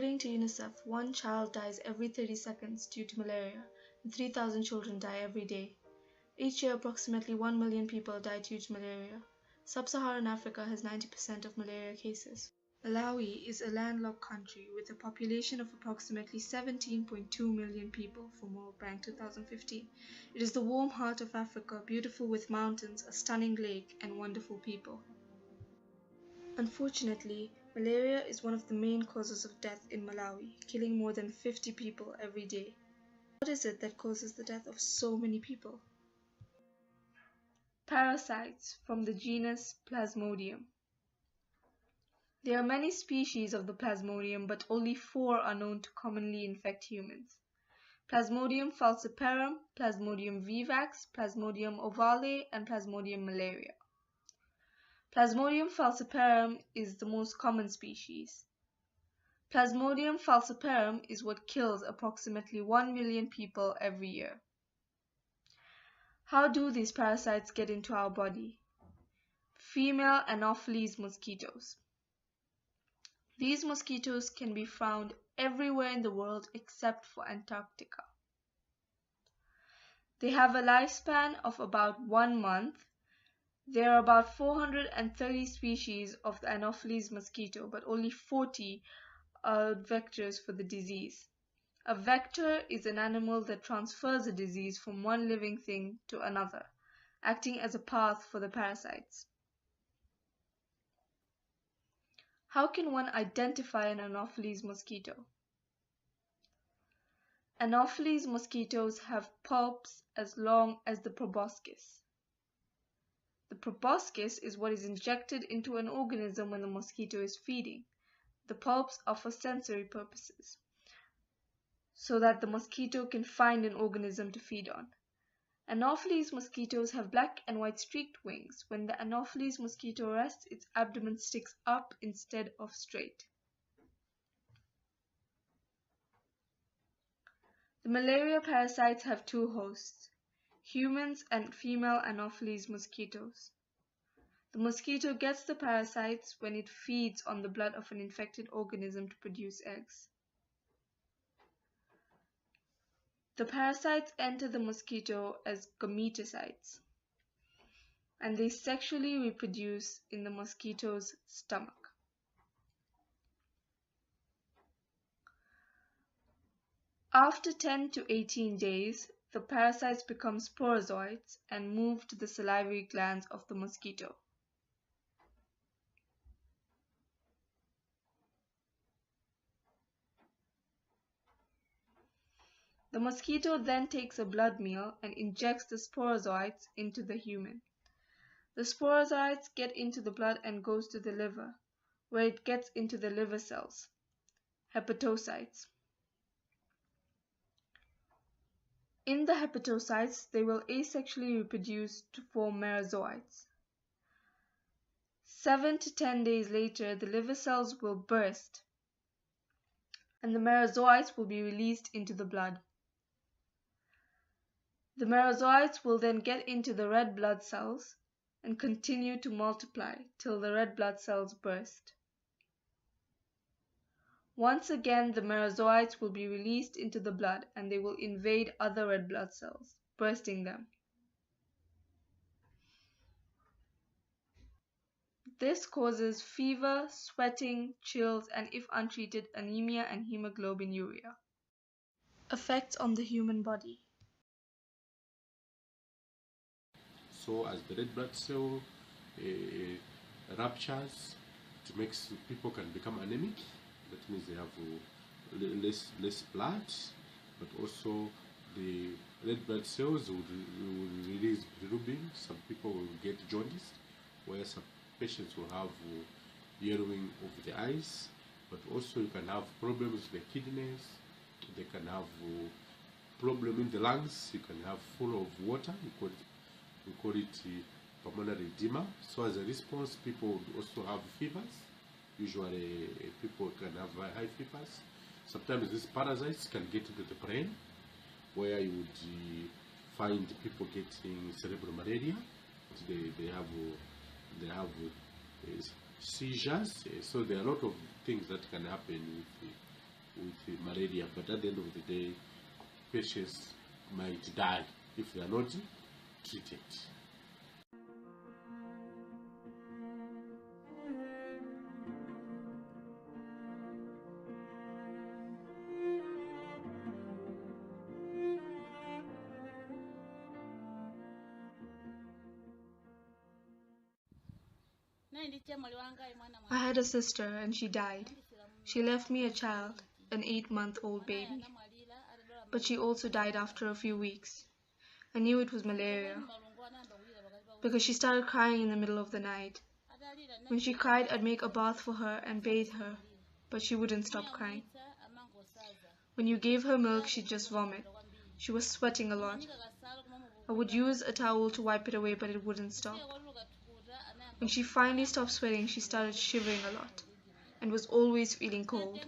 According to UNICEF, one child dies every 30 seconds due to malaria, and 3,000 children die every day. Each year, approximately 1 million people die due to malaria. Sub-Saharan Africa has 90% of malaria cases. Malawi is a landlocked country with a population of approximately 17.2 million people from World Bank 2015. It is the warm heart of Africa, beautiful with mountains, a stunning lake, and wonderful people. Unfortunately, malaria is one of the main causes of death in Malawi, killing more than 50 people every day. What is it that causes the death of so many people? Parasites from the genus Plasmodium. There are many species of the Plasmodium, but only 4 are known to commonly infect humans. Plasmodium falciparum, Plasmodium vivax, Plasmodium ovale, and Plasmodium malaria. Plasmodium falciparum is the most common species. Plasmodium falciparum is what kills approximately 1 million people every year. How do these parasites get into our body? Female Anopheles mosquitoes. These mosquitoes can be found everywhere in the world except for Antarctica. They have a lifespan of about 1 month. There are about 430 species of the Anopheles mosquito, but only 40 are vectors for the disease. A vector is an animal that transfers a disease from one living thing to another, acting as a path for the parasites. How can one identify an Anopheles mosquito? Anopheles mosquitoes have pulps as long as the proboscis. The proboscis is what is injected into an organism when the mosquito is feeding. The pulps are for sensory purposes, so that the mosquito can find an organism to feed on. Anopheles mosquitoes have black and white streaked wings. When the Anopheles mosquito rests, its abdomen sticks up instead of straight. The malaria parasites have 2 hosts, humans and female Anopheles mosquitoes. The mosquito gets the parasites when it feeds on the blood of an infected organism to produce eggs. The parasites enter the mosquito as gametocytes, and they sexually reproduce in the mosquito's stomach. After 10 to 18 days, the parasites become sporozoites and move to the salivary glands of the mosquito. The mosquito then takes a blood meal and injects the sporozoites into the human. The sporozoites get into the blood and goes to the liver, where it gets into the liver cells, hepatocytes. In the hepatocytes, they will asexually reproduce to form merozoites. 7 to 10 days later, the liver cells will burst, and the merozoites will be released into the blood. The merozoites will then get into the red blood cells and continue to multiply till the red blood cells burst. Once again, the merozoites will be released into the blood and they will invade other red blood cells, bursting them. This causes fever, sweating, chills, and if untreated, anemia and hemoglobinuria. Effects on the human body. So as the red blood cell ruptures, it makes people can become anemic. That means they have less blood, but also the red blood cells will release bilirubin. Some people will get jaundice, where some patients will have yellowing of the eyes, but also you can have problems with the kidneys. They can have problem in the lungs. You can have full of water. We call it pulmonary edema. So as a response, people would also have fevers. Usually people can have high fevers. Sometimes these parasites can get into the brain, where you would find people getting cerebral malaria. They have seizures. So there are a lot of things that can happen with malaria, but at the end of the day, patients might die if they are not treated. I had a sister and she died. She left me a child, an 8-month-old baby. But she also died after a few weeks. I knew it was malaria because she started crying in the middle of the night. When she cried, I'd make a bath for her and bathe her, but she wouldn't stop crying. When you gave her milk, she'd just vomit. She was sweating a lot. I would use a towel to wipe it away, but it wouldn't stop. When she finally stopped sweating, she started shivering a lot and was always feeling cold.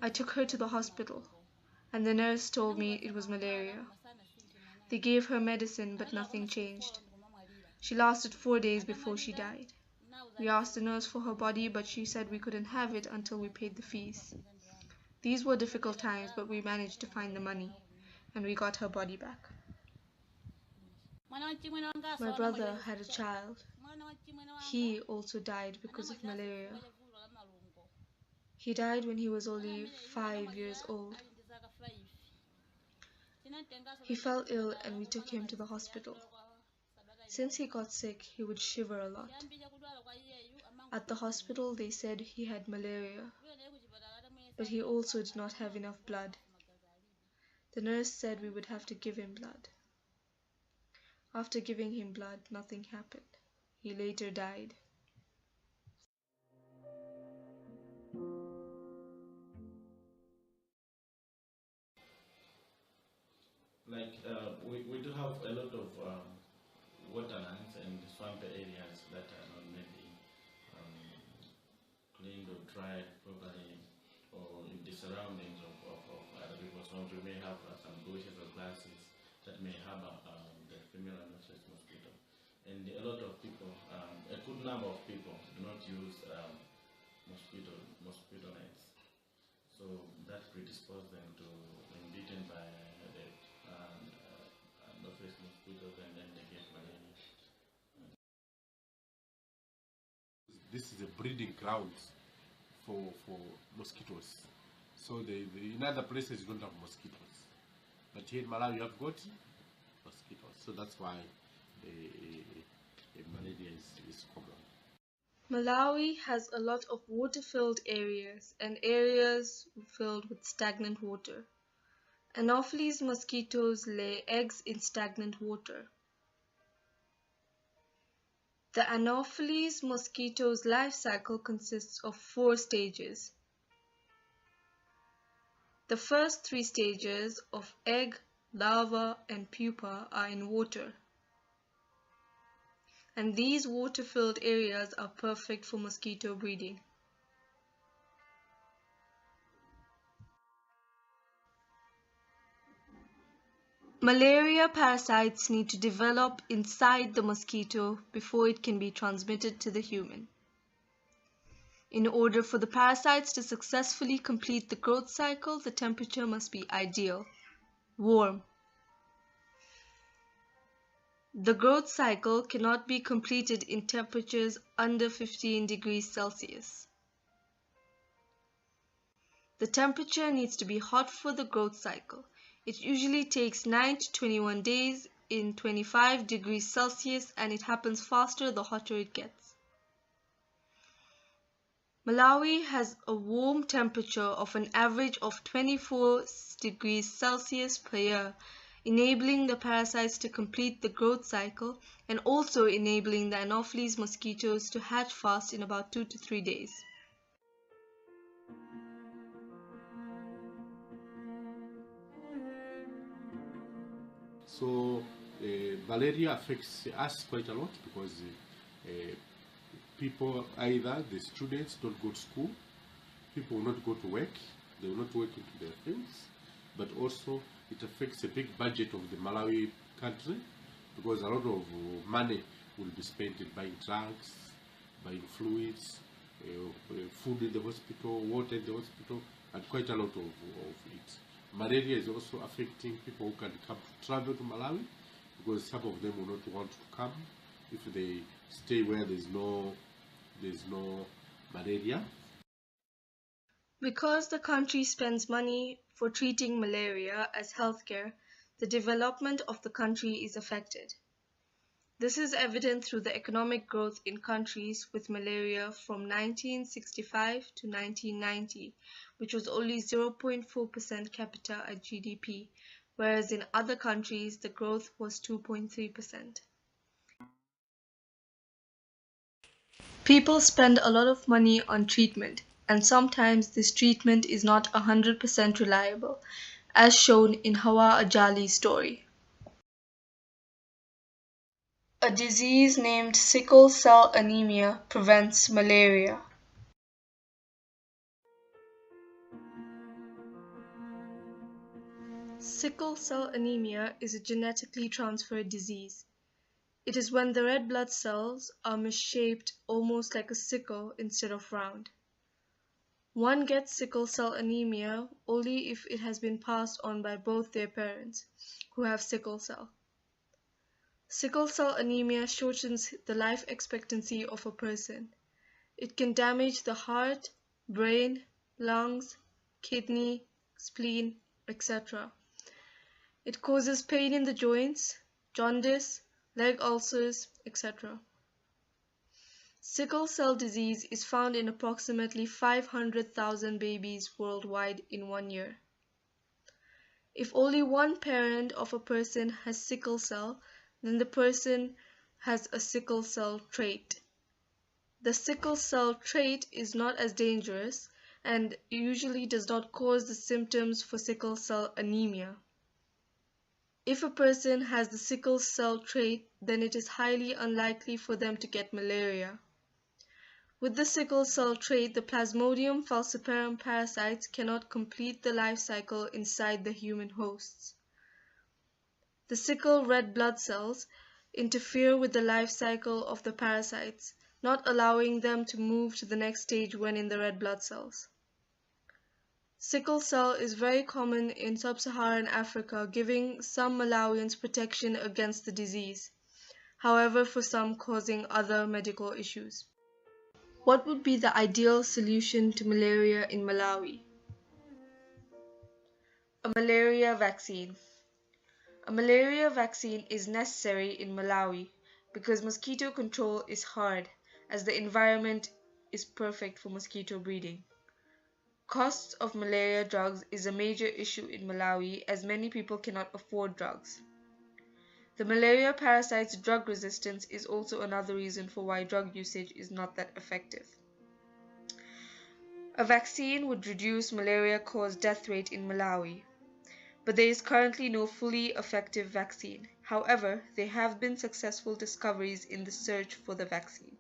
I took her to the hospital, and the nurse told me it was malaria. They gave her medicine, but nothing changed. She lasted 4 days before she died. We asked the nurse for her body, but she said we couldn't have it until we paid the fees. These were difficult times, but we managed to find the money, and we got her body back. My brother had a child. He also died because of malaria. He died when he was only 5 years old. He fell ill and we took him to the hospital. Since he got sick, he would shiver a lot. At the hospital, they said he had malaria, but he also did not have enough blood. The nurse said we would have to give him blood. After giving him blood, nothing happened. He later died. We do have a lot of waterlands and swampy areas that are not maybe cleaned or dried properly, or in the surroundings of other people's homes. We may have some bushes or grasses that may harbor the female anopheles mosquito. And a lot of people, a good number of people do not use mosquito nets. So that predisposes them to being bitten by the anopheles mosquitoes, and then they get malaria. This is a breeding ground for mosquitoes. So in other places you don't have mosquitoes, but here in Malawi you have got mosquitoes. So that's why malaria is common. Malawi has a lot of water-filled areas and areas filled with stagnant water. Anopheles mosquitoes lay eggs in stagnant water. The Anopheles mosquito's life cycle consists of 4 stages. The first 3 stages of egg, larva, and pupa are in water. And these water-filled areas are perfect for mosquito breeding. Malaria parasites need to develop inside the mosquito before it can be transmitted to the human. In order for the parasites to successfully complete the growth cycle, the temperature must be ideal, warm. The growth cycle cannot be completed in temperatures under 15 degrees Celsius. The temperature needs to be hot for the growth cycle. It usually takes 9 to 21 days in 25 degrees Celsius, and it happens faster the hotter it gets. Malawi has a warm temperature of an average of 24 degrees Celsius per year, enabling the parasites to complete the growth cycle and also enabling the Anopheles mosquitoes to hatch fast in about 2 to 3 days. So malaria affects us quite a lot because people, either the students don't go to school, people will not go to work, they will not work into their things, but also it affects a big budget of the Malawi country because a lot of money will be spent in buying drugs, buying fluids, food in the hospital, water in the hospital, and quite a lot of it. Malaria is also affecting people who can come to travel to Malawi, because some of them will not want to come if they stay where there's no malaria. Because the country spends money for treating malaria as healthcare, the development of the country is affected. This is evident through the economic growth in countries with malaria from 1965 to 1990, which was only 0.4% capita at GDP, whereas in other countries the growth was 2.3%. People spend a lot of money on treatment, and sometimes this treatment is not 100% reliable, as shown in Hawa Ajali's story. A disease named sickle cell anemia prevents malaria. Sickle cell anemia is a genetically transferred disease. It is when the red blood cells are misshaped, almost like a sickle instead of round. One gets sickle cell anemia only if it has been passed on by both their parents, who have sickle cell. Sickle cell anemia shortens the life expectancy of a person. It can damage the heart, brain, lungs, kidney, spleen, etc. It causes pain in the joints, jaundice, leg ulcers, etc. Sickle cell disease is found in approximately 500,000 babies worldwide in 1 year. If only one parent of a person has sickle cell, then the person has a sickle cell trait. The sickle cell trait is not as dangerous and usually does not cause the symptoms for sickle cell anemia. If a person has the sickle cell trait, then it is highly unlikely for them to get malaria. With the sickle cell trait, the Plasmodium falciparum parasites cannot complete the life cycle inside the human hosts. The sickle red blood cells interfere with the life cycle of the parasites, not allowing them to move to the next stage when in the red blood cells. Sickle cell is very common in sub-Saharan Africa, giving some Malawians protection against the disease, however for some causing other medical issues. What would be the ideal solution to malaria in Malawi? A malaria vaccine. A malaria vaccine is necessary in Malawi because mosquito control is hard, as the environment is perfect for mosquito breeding. Costs of malaria drugs is a major issue in Malawi, as many people cannot afford drugs. The malaria parasite's drug resistance is also another reason for why drug usage is not that effective. A vaccine would reduce malaria-caused death rate in Malawi, but there is currently no fully effective vaccine. However, there have been successful discoveries in the search for the vaccine.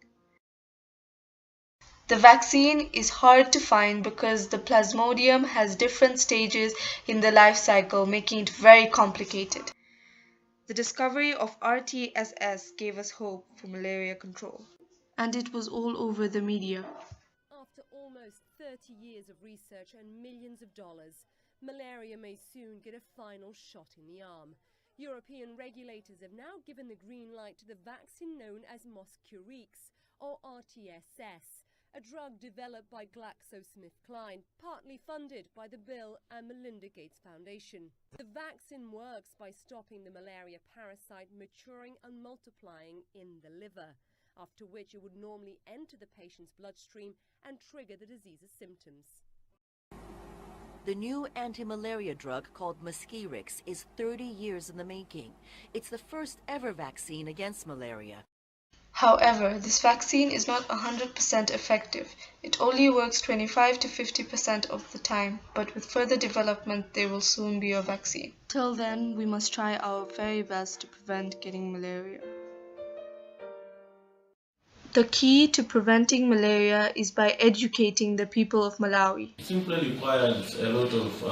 The vaccine is hard to find because the Plasmodium has different stages in the life cycle, making it very complicated. The discovery of RTSS gave us hope for malaria control, and it was all over the media. After almost 30 years of research and millions of dollars, malaria may soon get a final shot in the arm. European regulators have now given the green light to the vaccine known as Mosquirix, or RTSS, a drug developed by GlaxoSmithKline, partly funded by the Bill and Melinda Gates Foundation. The vaccine works by stopping the malaria parasite maturing and multiplying in the liver, after which it would normally enter the patient's bloodstream and trigger the disease's symptoms. The new anti-malaria drug called Mosquirix is 30 years in the making. It's the first ever vaccine against malaria. However, this vaccine is not 100% effective. It only works 25 to 50% of the time, but with further development there will soon be a vaccine. Till then, we must try our very best to prevent getting malaria. The key to preventing malaria is by educating the people of Malawi. It simply requires a lot of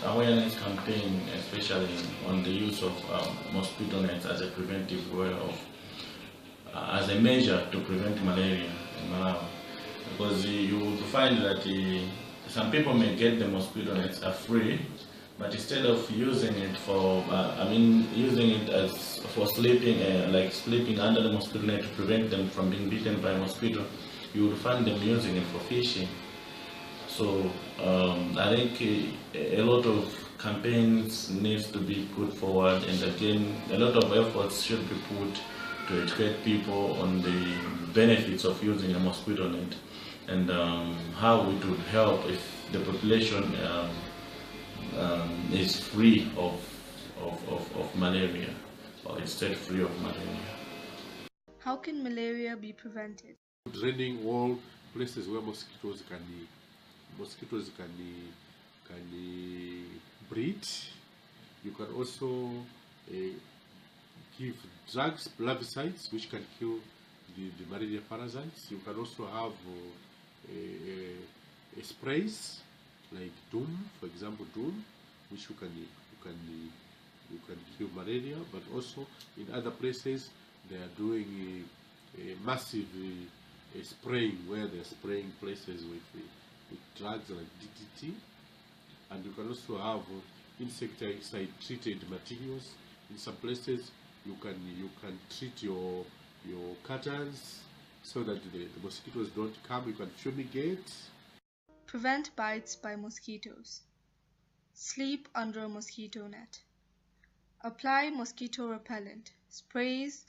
awareness campaign, especially on the use of mosquito nets as a preventive way of, as a measure to prevent malaria in Malawi. Because you will find that some people may get the mosquito nets are free, but instead of using it for, using it as for sleeping, like sleeping under the mosquito net to prevent them from being bitten by a mosquito, you will find them using it for fishing. So I think a lot of campaigns needs to be put forward, and again, a lot of efforts should be put to educate people on the benefits of using a mosquito net, and how it would help if the population is free of malaria, or instead free of malaria. How can malaria be prevented? Draining all places where mosquitoes can breed. You can also give drugs, larvicides, which can kill the malaria parasites. You can also have sprays like Doom, for example, Doom, which you can kill malaria. But also in other places they are doing a massive spraying, where they're spraying places with drugs like DDT. And you can also have insecticide treated materials. In some places you can treat your curtains so that the mosquitoes don't come. You can fumigate. Prevent bites by mosquitoes. Sleep under a mosquito net. Apply mosquito repellent. Sprays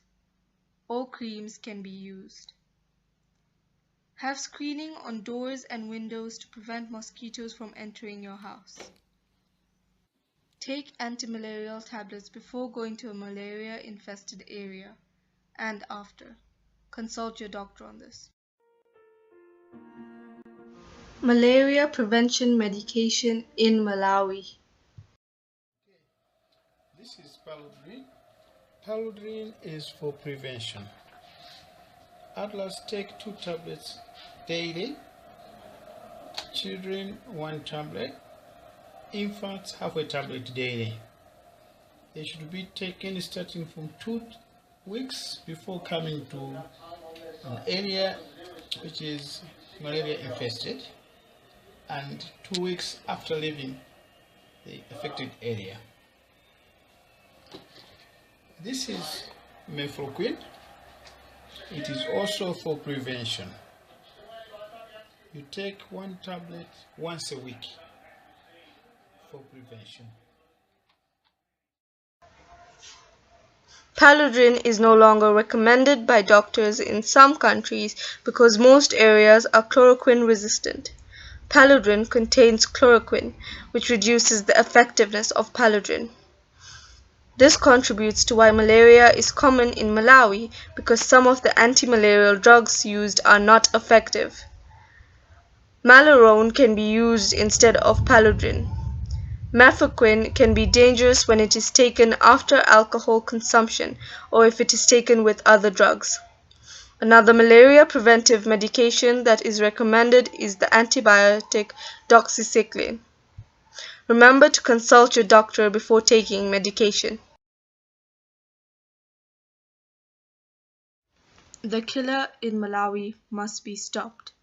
or creams can be used. Have screening on doors and windows to prevent mosquitoes from entering your house. Take anti-malarial tablets before going to a malaria-infested area and after. Consult your doctor on this. Malaria prevention medication in Malawi. This is Paludrin. Paludrin is for prevention. Adults take 2 tablets daily, children 1 tablet, infants half a tablet daily. They should be taken starting from 2 weeks before coming to an area which is malaria infested, and 2 weeks after leaving the affected area. This is mefloquine. It is also for prevention. You take 1 tablet once a week for prevention. Paludrin is no longer recommended by doctors in some countries because most areas are chloroquine resistant. Paludrin contains chloroquine, which reduces the effectiveness of paludrin. This contributes to why malaria is common in Malawi, because some of the anti-malarial drugs used are not effective. Malarone can be used instead of paludrin. Mefloquine can be dangerous when it is taken after alcohol consumption or if it is taken with other drugs. Another malaria preventive medication that is recommended is the antibiotic doxycycline. Remember to consult your doctor before taking medication. The killer in Malawi must be stopped.